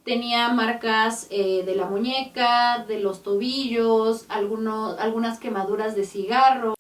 Tenía marcas de la muñeca, de los tobillos, algunas quemaduras de cigarro.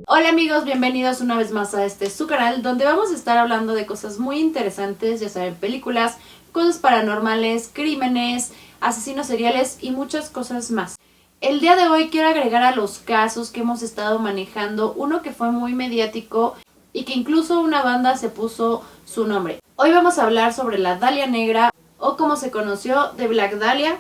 Hola amigos, bienvenidos una vez más a su canal, donde vamos a estar hablando de cosas muy interesantes, ya saben, películas, cosas paranormales, crímenes, asesinos seriales y muchas cosas más. El día de hoy quiero agregar a los casos que hemos estado manejando uno que fue muy mediático y que incluso una banda se puso su nombre. Hoy vamos a hablar sobre la Dalia Negra, o como se conoció, The Black Dahlia.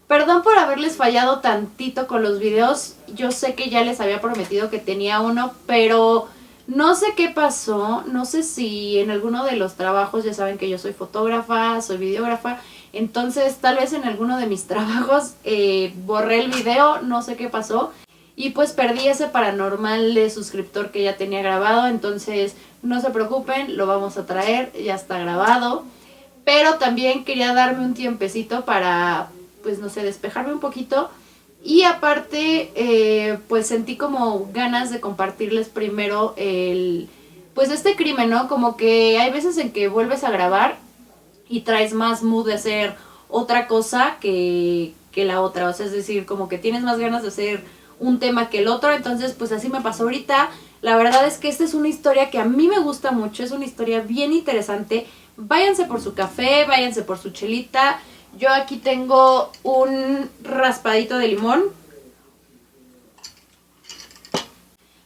Perdón por haberles fallado tantito con los videos, yo sé que ya les había prometido que tenía uno, pero no sé qué pasó, no sé si en alguno de los trabajos, ya saben que yo soy fotógrafa, soy videógrafa, entonces tal vez en alguno de mis trabajos borré el video, no sé qué pasó, y pues perdí ese paranormal de suscriptor que ya tenía grabado, entonces no se preocupen, lo vamos a traer, ya está grabado, pero también quería darme un tiempecito para, pues no sé, despejarme un poquito. Y aparte, pues sentí como ganas de compartirles primero pues este crimen, ¿no? Como que hay veces en que vuelves a grabar y traes más mood de hacer otra cosa que la otra. O sea, es decir, como que tienes más ganas de hacer un tema que el otro. Entonces, pues así me pasó ahorita. La verdad es que esta es una historia que a mí me gusta mucho. Es una historia bien interesante. Váyanse por su café, váyanse por su chelita. Yo aquí tengo un raspadito de limón.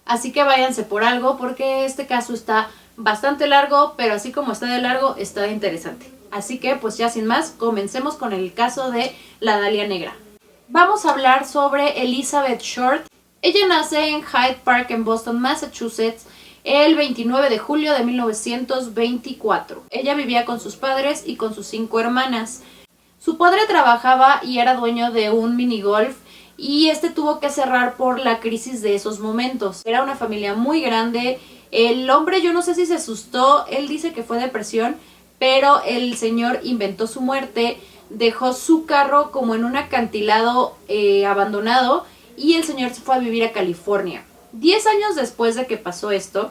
Así que váyanse por algo porque este caso está bastante largo, pero así como está de largo, está de interesante. Así que pues ya sin más, comencemos con el caso de la Dalia Negra. Vamos a hablar sobre Elizabeth Short. Ella nace en Hyde Park en Boston, Massachusetts, el 29 de julio de 1924. Ella vivía con sus padres y con sus 5 hermanas. Su padre trabajaba y era dueño de un minigolf y tuvo que cerrar por la crisis de esos momentos. Era una familia muy grande. El hombre, yo no sé si se asustó, él dice que fue depresión, pero el señor inventó su muerte, dejó su carro como en un acantilado abandonado y el señor se fue a vivir a California. 10 años después de que pasó esto,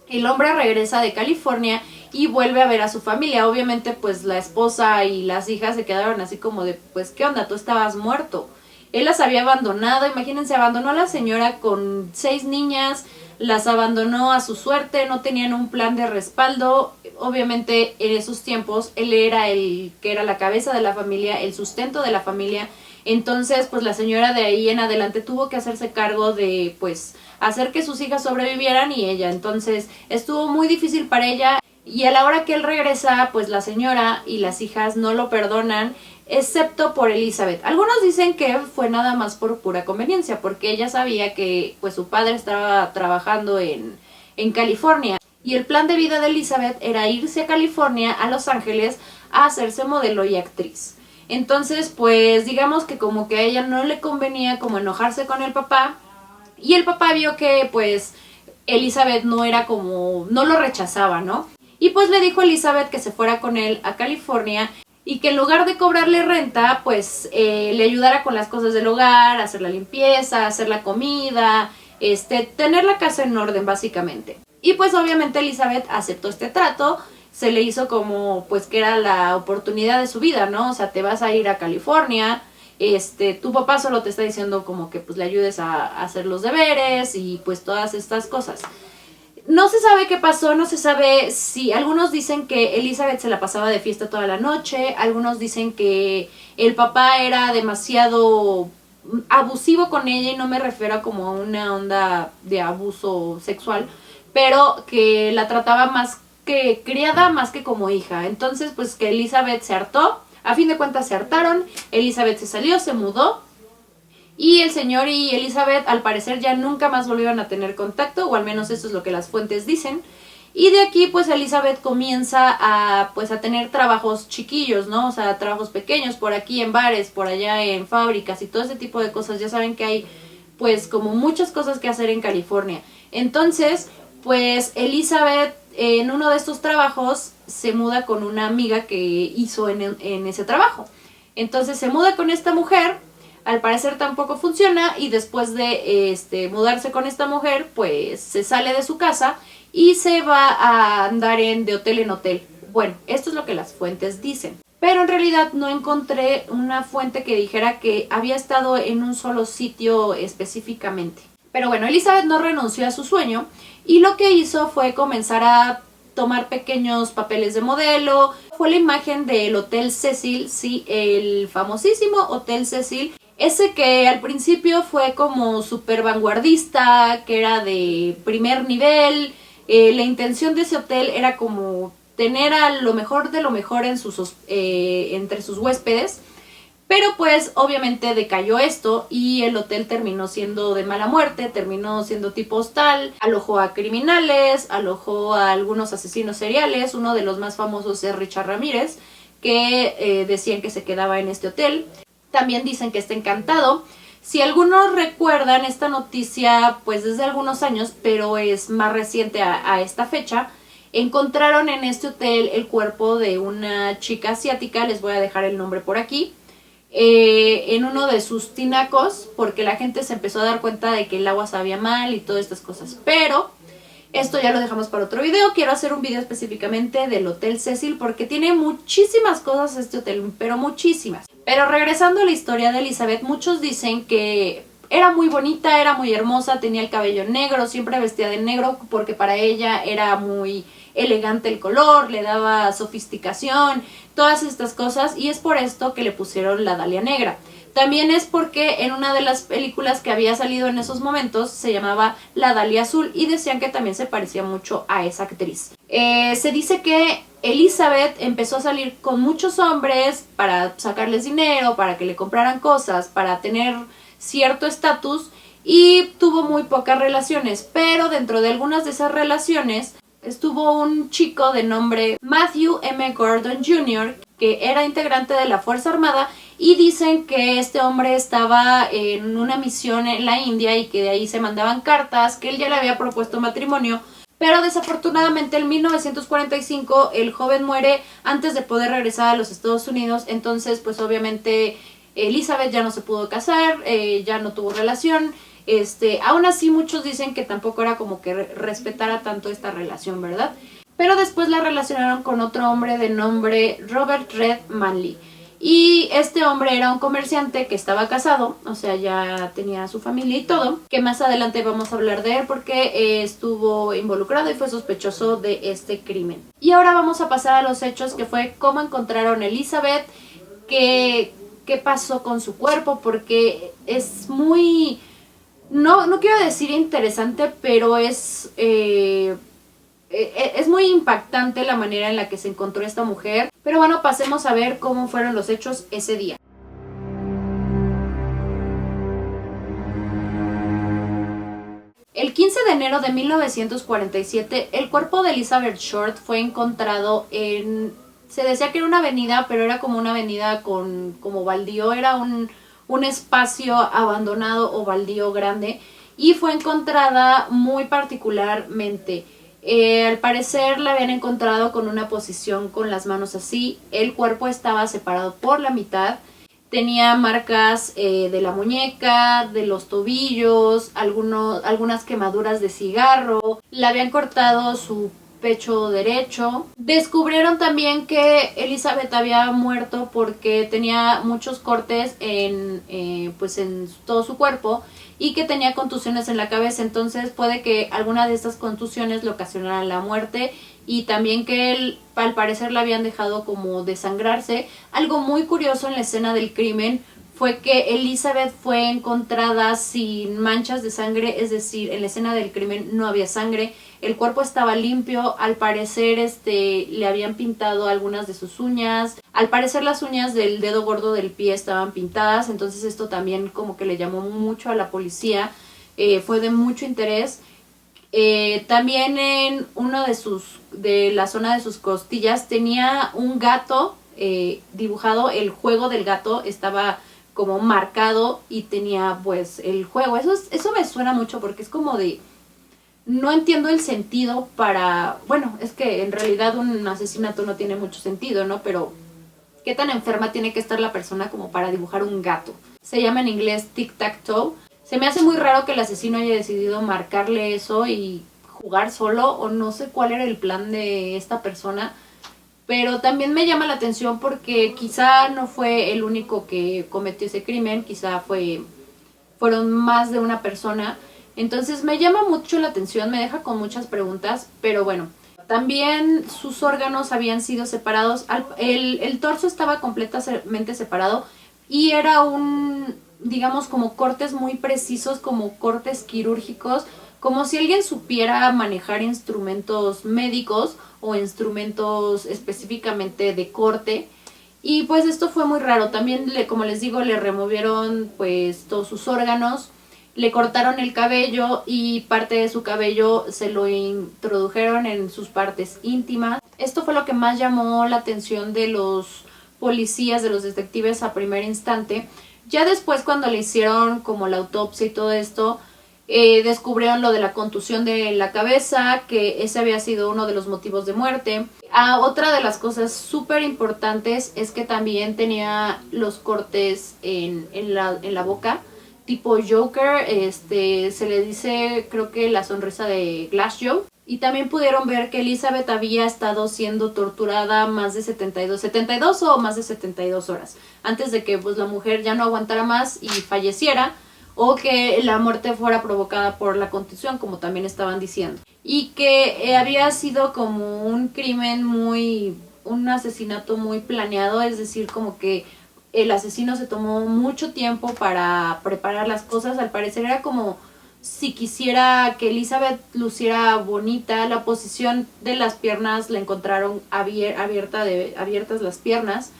el hombre regresa de California y vuelve a ver a su familia. Obviamente pues la esposa y las hijas se quedaron así como de, pues ¿qué onda? Tú estabas muerto. Él las había abandonado, imagínense, abandonó a la señora con 6 niñas, las abandonó a su suerte, no tenían un plan de respaldo. Obviamente en esos tiempos él era el que era la cabeza de la familia, el sustento de la familia. Entonces pues la señora de ahí en adelante tuvo que hacerse cargo de pues hacer que sus hijas sobrevivieran y ella. Entonces estuvo muy difícil para ella y a la hora que él regresa pues la señora y las hijas no lo perdonan, excepto por Elizabeth. Algunos dicen que fue nada más por pura conveniencia porque ella sabía que pues su padre estaba trabajando en California y el plan de vida de Elizabeth era irse a California, a Los Ángeles, a hacerse modelo y actriz. Entonces pues digamos que como que a ella no le convenía como enojarse con el papá y el papá vio que pues Elizabeth no era como, no lo rechazaba, ¿no? Y pues le dijo a Elizabeth que se fuera con él a California y que en lugar de cobrarle renta, pues le ayudara con las cosas del hogar, hacer la limpieza, hacer la comida, tener la casa en orden básicamente. Y pues obviamente Elizabeth aceptó este trato, se le hizo como pues que era la oportunidad de su vida, ¿no? O sea, te vas a ir a California, tu papá solo te está diciendo como que pues le ayudes a hacer los deberes y pues todas estas cosas. No se sabe qué pasó, no se sabe si... Algunos dicen que Elizabeth se la pasaba de fiesta toda la noche, algunos dicen que el papá era demasiado abusivo con ella y no me refiero a como una onda de abuso sexual, pero que la trataba más que criada más que como hija. Entonces pues que Elizabeth se hartó, a fin de cuentas se hartaron, Elizabeth se salió, se mudó. Y el señor y Elizabeth al parecer ya nunca más volvieron a tener contacto, o al menos eso es lo que las fuentes dicen. Y de aquí pues Elizabeth comienza a tener trabajos chiquillos, ¿no? O sea, trabajos pequeños por aquí en bares, por allá en fábricas y todo ese tipo de cosas. Ya saben que hay pues como muchas cosas que hacer en California. Entonces pues Elizabeth en uno de estos trabajos se muda con una amiga que hizo en ese trabajo. Entonces se muda con esta mujer. Al parecer tampoco funciona y después de mudarse con esta mujer, pues se sale de su casa y se va a andar de hotel en hotel. Bueno, esto es lo que las fuentes dicen. Pero en realidad no encontré una fuente que dijera que había estado en un solo sitio específicamente. Pero bueno, Elizabeth no renunció a su sueño y lo que hizo fue comenzar a tomar pequeños papeles de modelo. Fue la imagen del Hotel Cecil, sí, el famosísimo Hotel Cecil. Ese que al principio fue como súper vanguardista, que era de primer nivel. La intención de ese hotel era como tener a lo mejor de lo mejor en entre sus huéspedes. Pero pues obviamente decayó esto y el hotel terminó siendo de mala muerte, terminó siendo tipo hostal, alojó a criminales, alojó a algunos asesinos seriales. Uno de los más famosos es Richard Ramírez, que decían que se quedaba en este hotel. También dicen que está encantado. Si algunos recuerdan esta noticia, pues desde algunos años, pero es más reciente a esta fecha, encontraron en este hotel el cuerpo de una chica asiática, les voy a dejar el nombre por aquí, en uno de sus tinacos, porque la gente se empezó a dar cuenta de que el agua sabía mal y todas estas cosas. Pero esto ya lo dejamos para otro video. Quiero hacer un video específicamente del Hotel Cecil porque tiene muchísimas cosas este hotel, pero muchísimas. Pero regresando a la historia de Elizabeth, muchos dicen que era muy bonita, era muy hermosa, tenía el cabello negro, siempre vestía de negro porque para ella era muy elegante el color, le daba sofisticación, todas estas cosas, y es por esto que le pusieron la Dalia Negra. También es porque en una de las películas que había salido en esos momentos se llamaba La Dalia Azul y decían que también se parecía mucho a esa actriz. Se dice que Elizabeth empezó a salir con muchos hombres para sacarles dinero, para que le compraran cosas, para tener cierto estatus, y tuvo muy pocas relaciones, pero dentro de algunas de esas relaciones estuvo un chico de nombre Matthew M. Gordon Jr., que era integrante de la Fuerza Armada, y dicen que este hombre estaba en una misión en la India y que de ahí se mandaban cartas, que él ya le había propuesto matrimonio, pero desafortunadamente en 1945 el joven muere antes de poder regresar a los Estados Unidos. Entonces pues obviamente Elizabeth ya no se pudo casar, ya no tuvo relación. Aún así muchos dicen que tampoco era como que respetara tanto esta relación, ¿verdad? Pero después la relacionaron con otro hombre de nombre Robert Red Manley. Y este hombre era un comerciante que estaba casado, o sea, ya tenía su familia y todo, que más adelante vamos a hablar de él porque estuvo involucrado y fue sospechoso de este crimen. Y ahora vamos a pasar a los hechos, que fue cómo encontraron a Elizabeth, qué pasó con su cuerpo, porque es muy... No quiero decir interesante, pero es muy impactante la manera en la que se encontró esta mujer. Pero bueno, pasemos a ver cómo fueron los hechos ese día. El 15 de enero de 1947, el cuerpo de Elizabeth Short fue encontrado se decía que era una avenida, pero era como una avenida como baldío, era un espacio abandonado o baldío grande, y fue encontrada muy particularmente. Al parecer la habían encontrado con una posición con las manos así, el cuerpo estaba separado por la mitad, tenía marcas de la muñeca, de los tobillos, algunas quemaduras de cigarro, le habían cortado su pecho derecho. Descubrieron también que Elizabeth había muerto porque tenía muchos cortes en todo su cuerpo y que tenía contusiones en la cabeza. Entonces puede que alguna de estas contusiones le ocasionaran la muerte, y también que él, al parecer, la habían dejado como desangrarse. Algo muy curioso en la escena del crimen fue que Elizabeth fue encontrada sin manchas de sangre, es decir, en la escena del crimen no había sangre, el cuerpo estaba limpio. Al parecer le habían pintado algunas de sus uñas, al parecer las uñas del dedo gordo del pie estaban pintadas, entonces esto también como que le llamó mucho a la policía, fue de mucho interés. También en uno de la zona de sus costillas tenía un gato dibujado, el juego del gato estaba como marcado y tenía pues el juego. Eso me suena mucho porque es como de... No entiendo el sentido para... Bueno, es que en realidad un asesinato no tiene mucho sentido, ¿no? Pero qué tan enferma tiene que estar la persona como para dibujar un gato. Se llama en inglés tic-tac-toe. Se me hace muy raro que el asesino haya decidido marcarle eso y jugar solo, o no sé cuál era el plan de esta persona, pero también me llama la atención porque quizá no fue el único que cometió ese crimen, quizá fueron más de una persona. Entonces me llama mucho la atención, me deja con muchas preguntas, pero bueno. También sus órganos habían sido separados, el torso estaba completamente separado y era digamos, como cortes muy precisos, como cortes quirúrgicos, como si alguien supiera manejar instrumentos médicos o instrumentos específicamente de corte. Y pues esto fue muy raro. También, como les digo, le removieron pues todos sus órganos, le cortaron el cabello y parte de su cabello se lo introdujeron en sus partes íntimas. Esto fue lo que más llamó la atención de los policías, de los detectives a primer instante. Ya después, cuando le hicieron como la autopsia y todo esto, descubrieron lo de la contusión de la cabeza, que ese había sido uno de los motivos de muerte. Otra de las cosas súper importantes es que también tenía los cortes en la boca, tipo Joker, se le dice, creo que la sonrisa de Glassjaw. Y también pudieron ver que Elizabeth había estado siendo torturada más de 72 o más de 72 horas, antes de que pues la mujer ya no aguantara más y falleciera, o que la muerte fuera provocada por la contusión, como también estaban diciendo. Y que había sido como un crimen un asesinato muy planeado, es decir, como que el asesino se tomó mucho tiempo para preparar las cosas. Al parecer era como si quisiera que Elizabeth luciera bonita. La posición de las piernas la encontraron abiertas las piernas.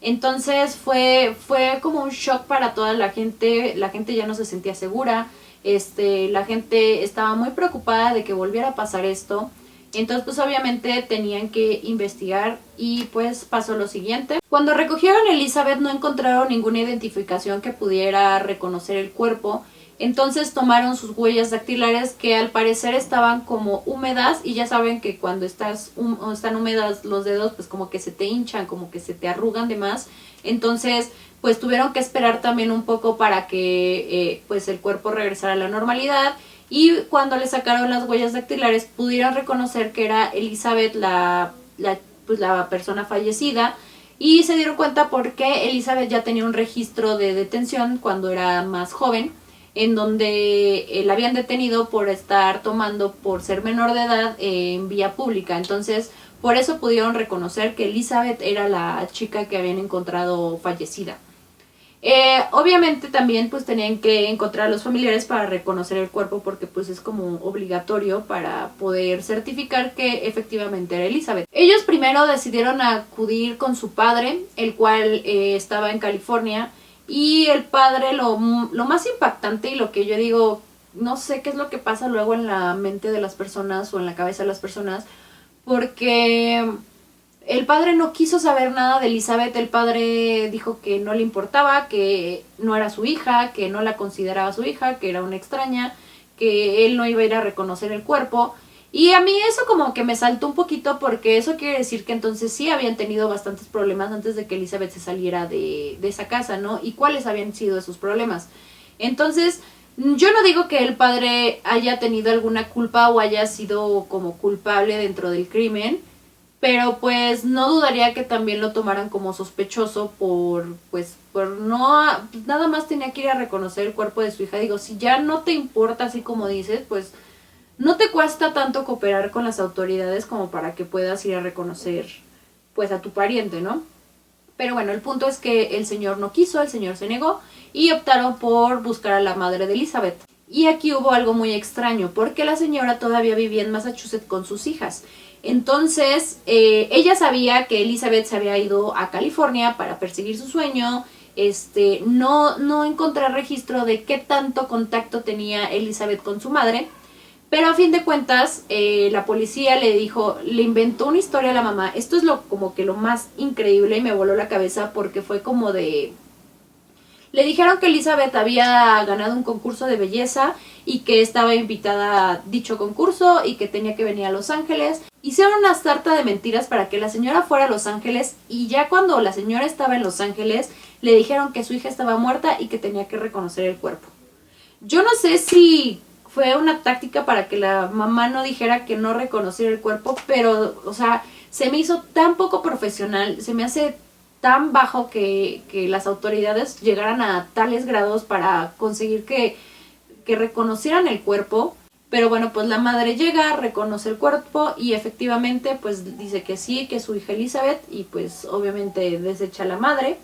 Entonces fue como un shock para toda la gente ya no se sentía segura, la gente estaba muy preocupada de que volviera a pasar esto. Entonces pues obviamente tenían que investigar y pues pasó lo siguiente. Cuando recogieron a Elizabeth no encontraron ninguna identificación que pudiera reconocer el cuerpo. Entonces tomaron sus huellas dactilares, que al parecer estaban como húmedas, y ya saben que cuando están húmedas los dedos pues como que se te hinchan, como que se te arrugan de más. Entonces pues tuvieron que esperar también un poco para que pues el cuerpo regresara a la normalidad. Y cuando le sacaron las huellas dactilares pudieron reconocer que era Elizabeth la persona fallecida. Y se dieron cuenta porque Elizabeth ya tenía un registro de detención cuando era más joven, en donde la habían detenido por estar tomando, por ser menor de edad, en vía pública. Entonces por eso pudieron reconocer que Elizabeth era la chica que habían encontrado fallecida. Obviamente también pues tenían que encontrar a los familiares para reconocer el cuerpo, porque pues es como obligatorio para poder certificar que efectivamente era Elizabeth. Ellos primero decidieron acudir con su padre, el cual estaba en California, y el padre lo más impactante, y lo que yo digo, no sé qué es lo que pasa luego en la mente de las personas o en la cabeza de las personas, porque el padre no quiso saber nada de Elizabeth. El padre dijo que no le importaba, que no era su hija, que no la consideraba su hija, que era una extraña, que él no iba a ir a reconocer el cuerpo. Y a mí eso como que me saltó un poquito, porque eso quiere decir que entonces sí habían tenido bastantes problemas antes de que Elizabeth se saliera de esa casa, ¿no? ¿Y cuáles habían sido esos problemas? Entonces yo no digo que el padre haya tenido alguna culpa o haya sido como culpable dentro del crimen, pero pues no dudaría que también lo tomaran como sospechoso por no, nada más tenía que ir a reconocer el cuerpo de su hija. Digo, si ya no te importa, así como dices, pues no te cuesta tanto cooperar con las autoridades como para que puedas ir a reconocer pues a tu pariente, ¿no? Pero bueno, el punto es que el señor no quiso, el señor se negó, y optaron por buscar a la madre de Elizabeth. Y aquí hubo algo muy extraño, porque la señora todavía vivía en Massachusetts con sus hijas. Entonces ella sabía que Elizabeth se había ido a California para perseguir su sueño. No encontré registro de qué tanto contacto tenía Elizabeth con su madre, pero a fin de cuentas la policía le inventó una historia a la mamá. Esto es como que lo más increíble, y me voló la cabeza, porque fue como de... Le dijeron que Elizabeth había ganado un concurso de belleza y que estaba invitada a dicho concurso y que tenía que venir a Los Ángeles. Hicieron una sarta de mentiras para que la señora fuera a Los Ángeles, y ya cuando la señora estaba en Los Ángeles le dijeron que su hija estaba muerta y que tenía que reconocer el cuerpo. Yo no sé si fue una táctica para que la mamá no dijera que no reconociera el cuerpo, pero, o sea, se me hizo tan poco profesional, se me hace tan bajo que las autoridades llegaran a tales grados para conseguir que reconocieran el cuerpo. Pero bueno, pues la madre llega, reconoce el cuerpo y efectivamente pues dice que sí, que es su hija Elizabeth, y pues obviamente desecha a la madre.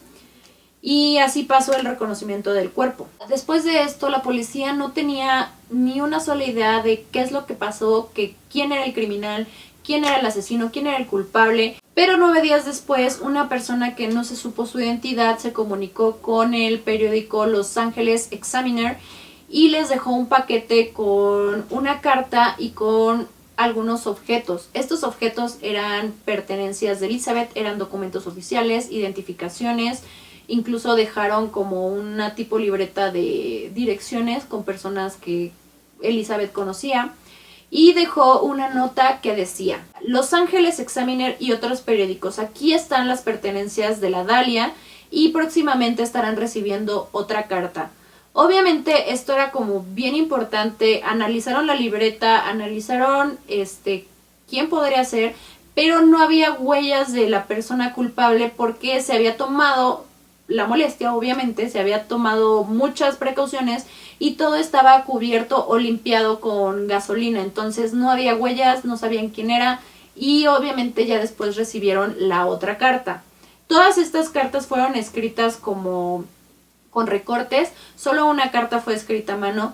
Y así pasó el reconocimiento del cuerpo. Después de esto, la policía no tenía ni una sola idea de qué es lo que pasó, que quién era el criminal, quién era el asesino, quién era el culpable. Pero 9 días después, una persona que no se supo su identidad se comunicó con el periódico Los Angeles Examiner y les dejó un paquete con una carta y con algunos objetos. Estos objetos eran pertenencias de Elizabeth, eran documentos oficiales, identificaciones, incluso dejaron como una tipo libreta de direcciones con personas que Elizabeth conocía, y dejó una nota que decía: Los Angeles Examiner y otros periódicos, aquí están las pertenencias de la Dahlia y próximamente estarán recibiendo otra carta. Obviamente esto era como bien importante, analizaron la libreta, analizaron quién podría ser, pero no había huellas de la persona culpable porque se había tomado la molestia, obviamente, se había tomado muchas precauciones y todo estaba cubierto o limpiado con gasolina, entonces no había huellas, no sabían quién era, y obviamente ya después recibieron la otra carta. Todas estas cartas fueron escritas como con recortes, solo una carta fue escrita a mano,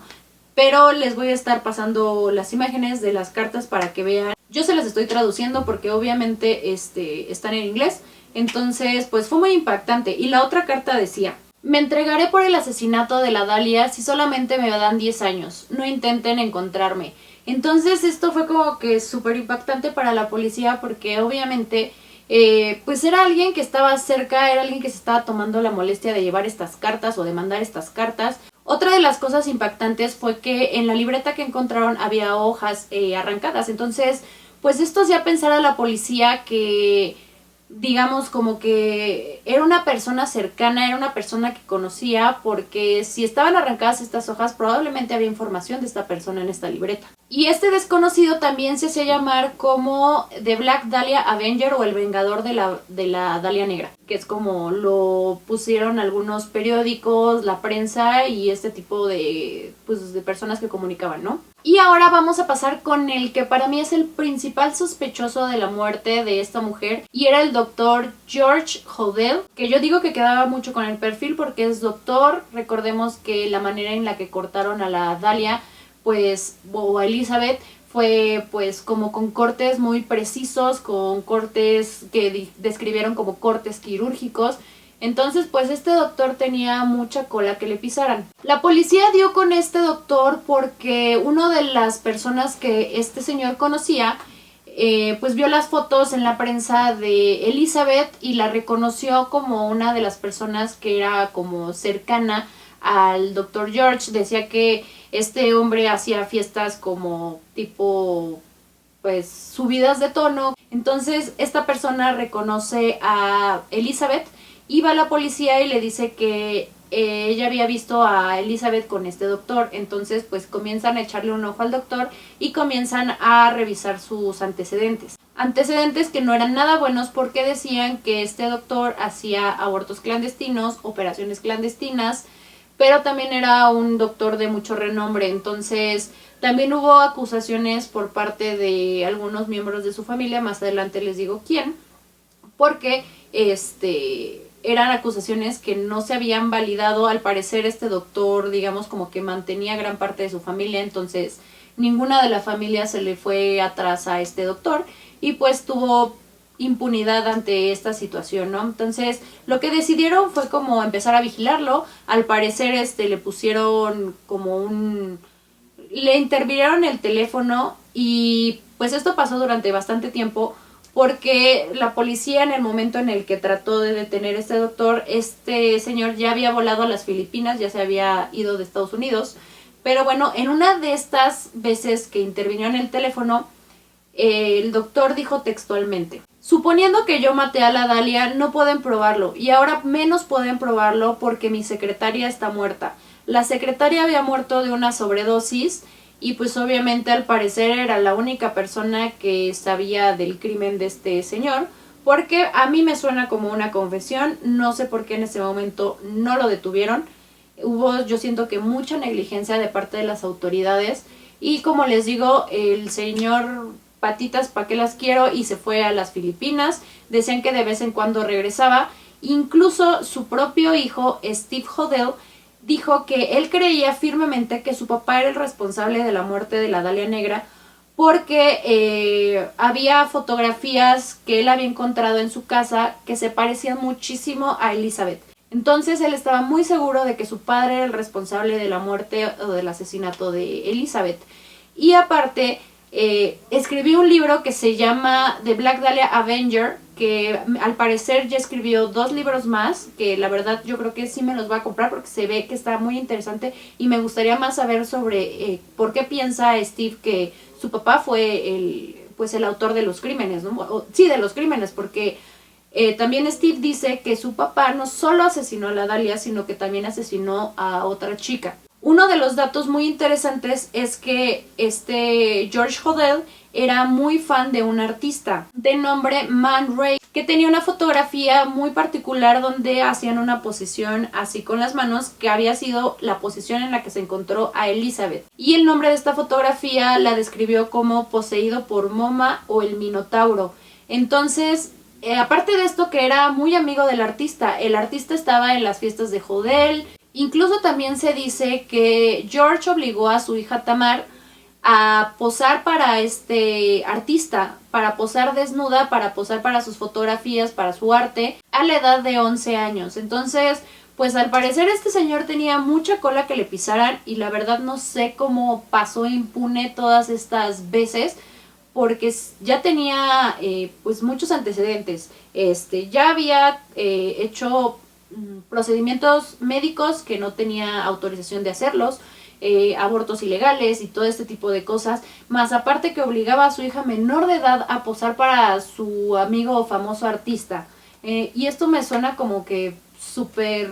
pero les voy a estar pasando las imágenes de las cartas para que vean. Yo se las estoy traduciendo porque obviamente están en inglés, entonces pues fue muy impactante. Y la otra carta decía: me entregaré por el asesinato de la Dahlia si solamente me dan 10 años, no intenten encontrarme. Entonces esto fue como que súper impactante para la policía porque obviamente pues era alguien que estaba cerca, era alguien que se estaba tomando la molestia de llevar estas cartas o de mandar estas cartas. Otra de las cosas impactantes fue que en la libreta que encontraron había hojas arrancadas, entonces pues esto hacía pensar a la policía que, digamos, como que era una persona cercana, era una persona que conocía, porque si estaban arrancadas estas hojas probablemente había información de esta persona en esta libreta. Y este desconocido también se hacía llamar como The Black Dahlia Avenger, o el vengador de la Dahlia Negra, que es como lo pusieron algunos periódicos, la prensa y este tipo de personas que comunicaban, ¿no? Y ahora vamos a pasar con el que para mí es el principal sospechoso de la muerte de esta mujer, y era el doctor George Hodel, que yo digo que quedaba mucho con el perfil porque es doctor. Recordemos que la manera en la que cortaron a la Dahlia, pues, o a Elizabeth, fue pues como con cortes muy precisos, con cortes que describieron como cortes quirúrgicos. Entonces pues este doctor tenía mucha cola que le pisaran. La policía dio con este doctor porque una de las personas que este señor conocía pues vio las fotos en la prensa de Elizabeth y la reconoció como una de las personas que era como cercana al doctor George. Decía que este hombre hacía fiestas como tipo pues subidas de tono. Entonces esta persona reconoce a Elizabeth y va a la policía y le dice que ella había visto a Elizabeth con este doctor. Entonces pues comienzan a echarle un ojo al doctor y comienzan a revisar sus antecedentes. Antecedentes que no eran nada buenos porque decían que este doctor hacía abortos clandestinos, operaciones clandestinas, pero también era un doctor de mucho renombre. Entonces también hubo acusaciones por parte de algunos miembros de su familia, más adelante les digo quién, porque eran acusaciones que no se habían validado. Al parecer este doctor, digamos, como que mantenía gran parte de su familia, entonces ninguna de la familia se le fue atrás a este doctor y pues tuvo impunidad ante esta situación, ¿no? Entonces lo que decidieron fue como empezar a vigilarlo. Al parecer le pusieron como le intervinieron el teléfono, y pues esto pasó durante bastante tiempo porque la policía, en el momento en el que trató de detener a este doctor, este señor ya había volado a las Filipinas, ya se había ido de Estados Unidos. Pero bueno, en una de estas veces que intervino en el teléfono, el doctor dijo textualmente: suponiendo que yo maté a la Dalia, no pueden probarlo, y ahora menos pueden probarlo porque mi secretaria está muerta. La secretaria había muerto de una sobredosis y pues obviamente al parecer era la única persona que sabía del crimen de este señor, porque a mí me suena como una confesión. No sé por qué en ese momento no lo detuvieron. Hubo, yo siento que mucha negligencia de parte de las autoridades, y como les digo, el señor patitas, ¿pa' qué las quiero? Y se fue a las Filipinas. Decían que de vez en cuando regresaba. Incluso su propio hijo, Steve Hodel, dijo que él creía firmemente que su papá era el responsable de la muerte de la Dalia Negra, porque había fotografías que él había encontrado en su casa que se parecían muchísimo a Elizabeth. Entonces él estaba muy seguro de que su padre era el responsable de la muerte o del asesinato de Elizabeth. Y aparte, escribió un libro que se llama The Black Dahlia Avenger, que al parecer ya escribió 2 libros más, que la verdad yo creo que sí me los voy a comprar porque se ve que está muy interesante, y me gustaría más saber sobre por qué piensa Steve que su papá fue el autor de los crímenes, ¿no? Sí, de los crímenes, porque también Steve dice que su papá no solo asesinó a la Dalia, sino que también asesinó a otra chica. Uno de los datos muy interesantes es que George Hodel era muy fan de un artista de nombre Man Ray, que tenía una fotografía muy particular donde hacían una posición así con las manos, que había sido la posición en la que se encontró a Elizabeth. Y el nombre de esta fotografía la describió como poseído por Moma o el Minotauro. Entonces, aparte de esto, que era muy amigo del artista, el artista estaba en las fiestas de Hodel. Incluso también se dice que George obligó a su hija Tamar a posar para este artista, para posar desnuda, para posar para sus fotografías, para su arte, a la edad de 11 años. Entonces, pues al parecer este señor tenía mucha cola que le pisaran, y la verdad no sé cómo pasó impune todas estas veces, porque ya tenía pues muchos antecedentes. Ya había hecho procedimientos médicos que no tenía autorización de hacerlos, abortos ilegales y todo este tipo de cosas, más aparte que obligaba a su hija menor de edad a posar para su amigo famoso artista. Y esto me suena como que súper...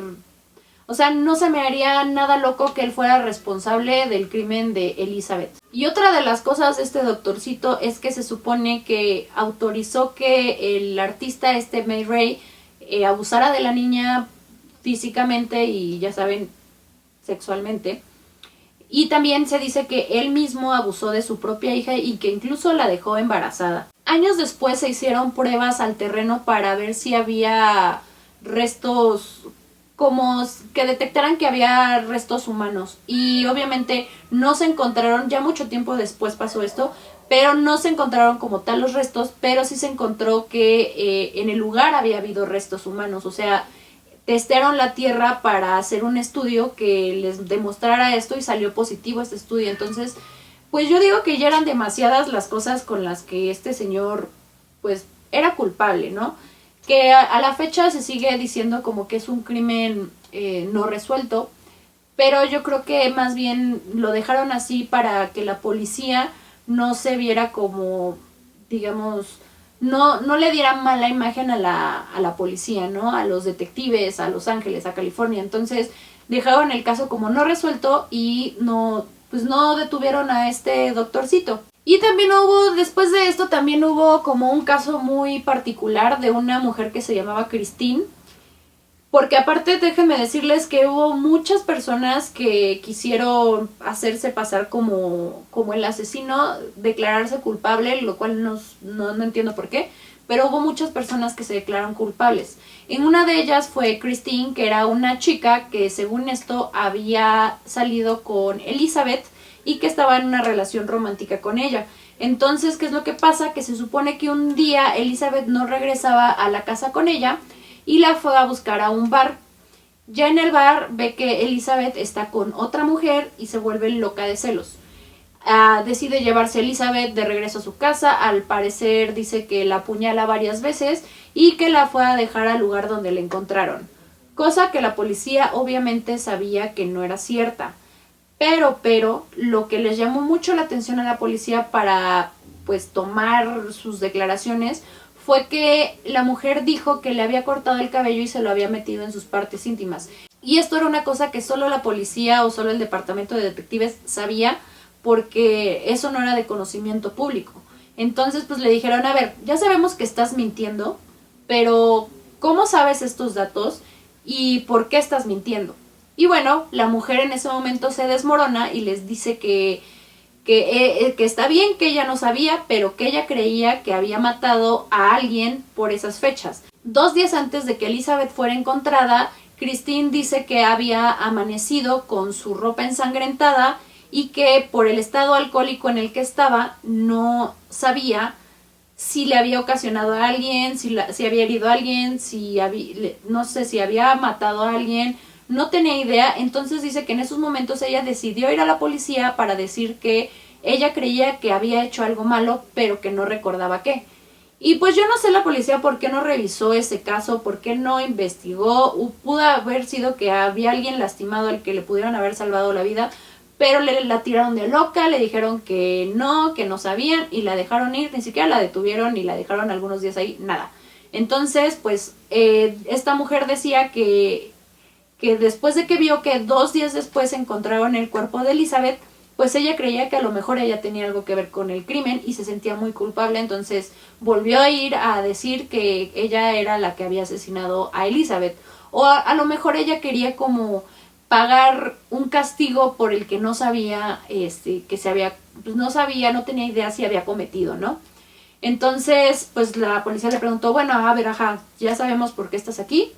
O sea, no se me haría nada loco que él fuera responsable del crimen de Elizabeth. Y otra de las cosas de este doctorcito es que se supone que autorizó que el artista May Ray abusara de la niña físicamente y, ya saben, sexualmente. Y también se dice que él mismo abusó de su propia hija y que incluso la dejó embarazada. Años después se hicieron pruebas al terreno para ver si había restos, como que detectaran que había restos humanos, y obviamente no se encontraron. Ya mucho tiempo después pasó esto, pero no se encontraron como tal los restos, pero sí se encontró que en el lugar había habido restos humanos. O sea, testearon la tierra para hacer un estudio que les demostrara esto y salió positivo este estudio. Entonces, pues yo digo que ya eran demasiadas las cosas con las que este señor pues era culpable, ¿no? Que a la fecha se sigue diciendo como que es un crimen no resuelto, pero yo creo que más bien lo dejaron así para que la policía no se viera como, digamos, no le diera mala imagen a la policía, ¿no? A los detectives, a Los Ángeles, a California. Entonces dejaron el caso como no resuelto y no detuvieron a este doctorcito. Y también después de esto, también hubo como un caso muy particular de una mujer que se llamaba Christine. Porque aparte, déjenme decirles que hubo muchas personas que quisieron hacerse pasar como el asesino, declararse culpable, lo cual no entiendo por qué, pero hubo muchas personas que se declararon culpables. En una de ellas fue Christine, que era una chica que según esto había salido con Elizabeth y que estaba en una relación romántica con ella. Entonces, ¿qué es lo que pasa? Que se supone que un día Elizabeth no regresaba a la casa con ella y la fue a buscar a un bar. Ya en el bar ve que Elizabeth está con otra mujer y se vuelve loca de celos. Decide llevarse a Elizabeth de regreso a su casa. Al parecer dice que la apuñala varias veces y que la fue a dejar al lugar donde la encontraron. Cosa que la policía obviamente sabía que no era cierta. Pero, lo que les llamó mucho la atención a la policía para pues tomar sus declaraciones fue que la mujer dijo que le había cortado el cabello y se lo había metido en sus partes íntimas. Y esto era una cosa que solo la policía o solo el departamento de detectives sabía, porque eso no era de conocimiento público. Entonces pues le dijeron, a ver, ya sabemos que estás mintiendo, pero ¿cómo sabes estos datos y por qué estás mintiendo? Y bueno, la mujer en ese momento se desmorona y les dice que está bien, que ella no sabía, pero que ella creía que había matado a alguien por esas fechas. 2 días antes de que Elizabeth fuera encontrada, Christine dice que había amanecido con su ropa ensangrentada y que por el estado alcohólico en el que estaba no sabía si le había ocasionado a alguien, si había herido a alguien, no sé si había matado a alguien, no tenía idea. Entonces dice que en esos momentos ella decidió ir a la policía para decir que ella creía que había hecho algo malo, pero que no recordaba qué. Y pues yo no sé la policía por qué no revisó ese caso, por qué no investigó. Pudo haber sido que había alguien lastimado al que le pudieron haber salvado la vida, pero la tiraron de loca, le dijeron que no sabían y la dejaron ir, ni siquiera la detuvieron y la dejaron algunos días ahí, nada. Entonces, pues, esta mujer decía que después de que vio que 2 días después encontraron el cuerpo de Elizabeth, pues ella creía que a lo mejor ella tenía algo que ver con el crimen y se sentía muy culpable, entonces volvió a ir a decir que ella era la que había asesinado a Elizabeth. O a lo mejor ella quería como pagar un castigo por el que no sabía, que se había, pues no tenía idea si había cometido, ¿no? Entonces, pues la policía le preguntó, bueno, a ver, ajá, ya sabemos por qué estás aquí,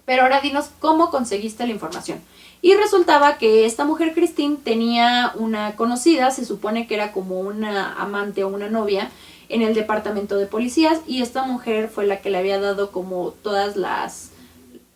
pero ahora dinos cómo conseguiste la información. Y resultaba que esta mujer Christine tenía una conocida, se supone que era como una amante o una novia en el departamento de policías, y esta mujer fue la que le había dado como todas las,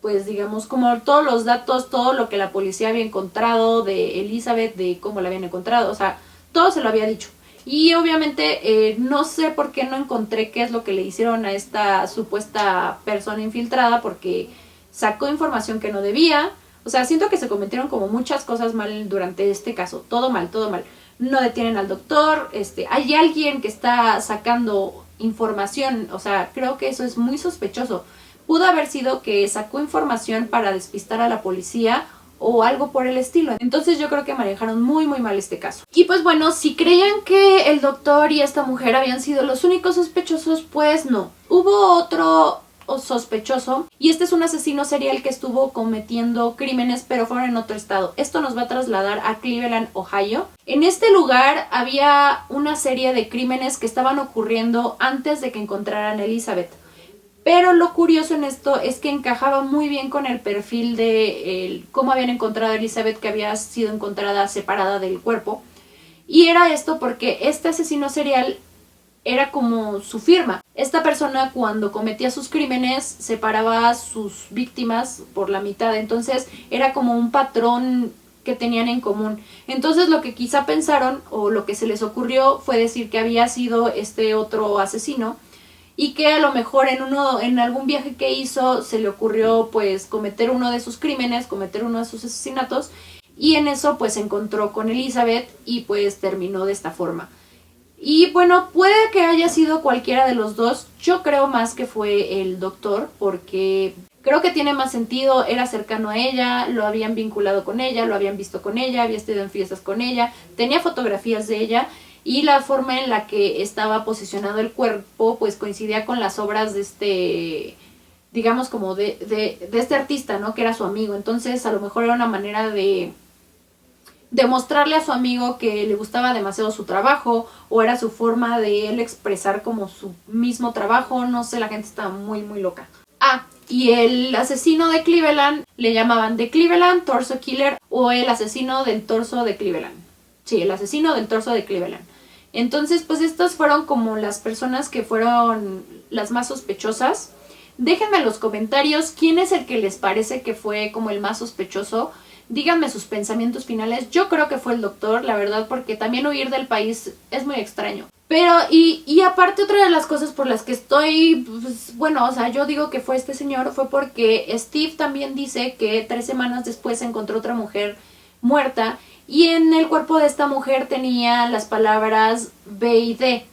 pues digamos, como todos los datos, todo lo que la policía había encontrado de Elizabeth, de cómo la habían encontrado, o sea, todo se lo había dicho. Y obviamente no sé por qué no encontré qué es lo que le hicieron a esta supuesta persona infiltrada, porque sacó información que no debía. O sea, siento que se cometieron como muchas cosas mal durante este caso. Todo mal, todo mal. No detienen al doctor. Hay alguien que está sacando información. O sea, creo que eso es muy sospechoso. Pudo haber sido que sacó información para despistar a la policía o algo por el estilo. Entonces yo creo que manejaron muy muy mal este caso. Y pues bueno, si creían que el doctor y esta mujer habían sido los únicos sospechosos, pues no. Hubo otro sospechoso, y este es un asesino serial que estuvo cometiendo crímenes pero fueron en otro estado. Esto nos va a trasladar a Cleveland, Ohio. En este lugar había una serie de crímenes que estaban ocurriendo antes de que encontraran a Elizabeth, pero lo curioso en esto es que encajaba muy bien con el perfil de cómo habían encontrado a Elizabeth, que había sido encontrada separada del cuerpo. Y era esto porque este asesino serial era como su firma. Esta persona, cuando cometía sus crímenes, separaba a sus víctimas por la mitad. Entonces era como un patrón que tenían en común. Entonces lo que quizá pensaron o lo que se les ocurrió fue decir que había sido este otro asesino, y que a lo mejor en algún viaje que hizo se le ocurrió pues cometer uno de sus crímenes, cometer uno de sus asesinatos, y en eso pues se encontró con Elizabeth y pues terminó de esta forma. Y bueno, puede que haya sido cualquiera de los dos. Yo creo más que fue el doctor, porque creo que tiene más sentido. Era cercano a ella, lo habían vinculado con ella, lo habían visto con ella, había estado en fiestas con ella, tenía fotografías de ella, y la forma en la que estaba posicionado el cuerpo pues coincidía con las obras de este, digamos como de este artista, ¿no? Que era su amigo. Entonces a lo mejor era una manera de demostrarle a su amigo que le gustaba demasiado su trabajo, o era su forma de él expresar como su mismo trabajo. No sé, la gente estaba muy muy loca. Y el asesino de Cleveland le llamaban The Cleveland Torso Killer, o el asesino del torso de Cleveland. Sí, el asesino del torso de Cleveland. Entonces pues estas fueron como las personas que fueron las más sospechosas. Déjenme en los comentarios quién es el que les parece que fue como el más sospechoso. Díganme sus pensamientos finales. Yo creo que fue el doctor, la verdad, porque también huir del país es muy extraño. Pero, y aparte, otra de las cosas por las que estoy, pues, bueno, o sea, yo digo que fue este señor, fue porque Steve también dice que 3 semanas después encontró otra mujer muerta, y en el cuerpo de esta mujer tenía las palabras B y D.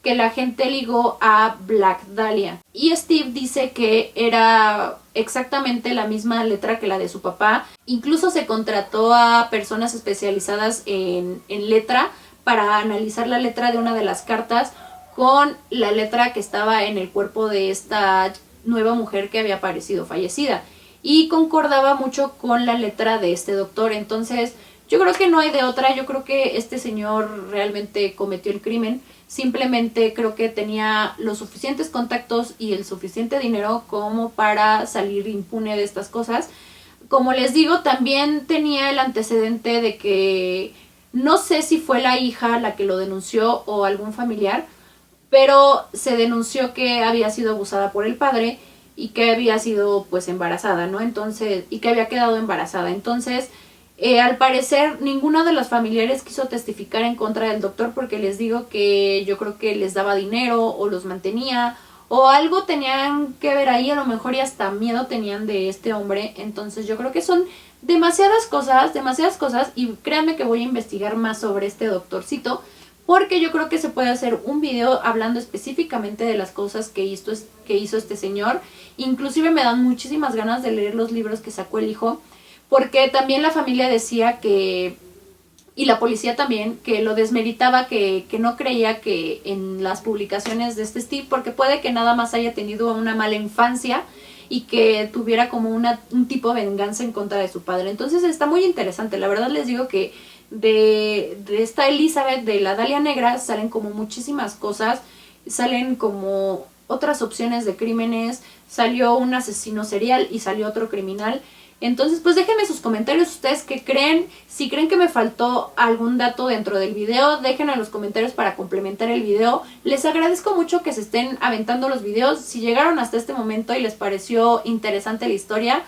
que la gente ligó a Black Dahlia. Y Steve dice que era exactamente la misma letra que la de su papá. Incluso se contrató a personas especializadas en letra para analizar la letra de una de las cartas con la letra que estaba en el cuerpo de esta nueva mujer que había aparecido fallecida. Y concordaba mucho con la letra de este doctor. Entonces yo creo que no hay de otra. Yo creo que este señor realmente cometió el crimen. Simplemente creo que tenía los suficientes contactos y el suficiente dinero como para salir impune de estas cosas. Como les digo, también tenía el antecedente de que no sé si fue la hija la que lo denunció o algún familiar, pero se denunció que había sido abusada por el padre y que había sido pues embarazada, ¿no? Entonces, y que había quedado embarazada. Entonces, al parecer, ninguno de los familiares quiso testificar en contra del doctor porque les digo que yo creo que les daba dinero o los mantenía o algo tenían que ver ahí, a lo mejor y hasta miedo tenían de este hombre. Entonces yo creo que son demasiadas cosas y créanme que voy a investigar más sobre este doctorcito porque yo creo que se puede hacer un video hablando específicamente de las cosas que hizo este señor. Inclusive me dan muchísimas ganas de leer los libros que sacó el hijo, porque también la familia decía que, y la policía también, que lo desmeritaba, que no creía que en las publicaciones de este Steve, porque puede que nada más haya tenido una mala infancia y que tuviera como un tipo de venganza en contra de su padre. Entonces está muy interesante. La verdad les digo que de esta Elizabeth, de la Dahlia Negra, salen como muchísimas cosas, salen como otras opciones de crímenes, salió un asesino serial y salió otro criminal. Entonces pues déjenme sus comentarios ustedes qué creen, si creen que me faltó algún dato dentro del video, déjenme en los comentarios para complementar el video. Les agradezco mucho que se estén aventando los videos, si llegaron hasta este momento y les pareció interesante la historia,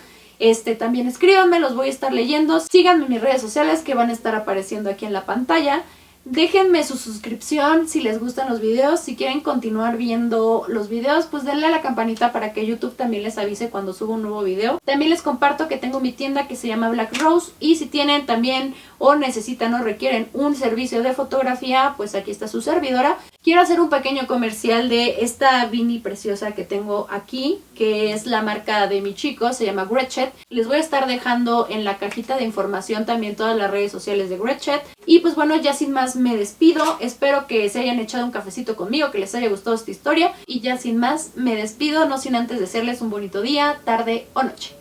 también escríbanme, los voy a estar leyendo, síganme en mis redes sociales que van a estar apareciendo aquí en la pantalla. Déjenme su suscripción si les gustan los videos, si quieren continuar viendo los videos, pues denle a la campanita para que YouTube también les avise cuando subo un nuevo video. También les comparto que tengo mi tienda que se llama Black Rose y si tienen también o necesitan o requieren un servicio de fotografía, pues aquí está su servidora. Quiero hacer un pequeño comercial de esta beanie preciosa que tengo aquí, que es la marca de mi chico, se llama Gretchen. Les voy a estar dejando en la cajita de información también todas las redes sociales de Gretchen. Y pues bueno, ya sin más me despido, espero que se hayan echado un cafecito conmigo, que les haya gustado esta historia. Y ya sin más me despido, no sin antes desearles un bonito día, tarde o noche.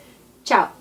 Chao.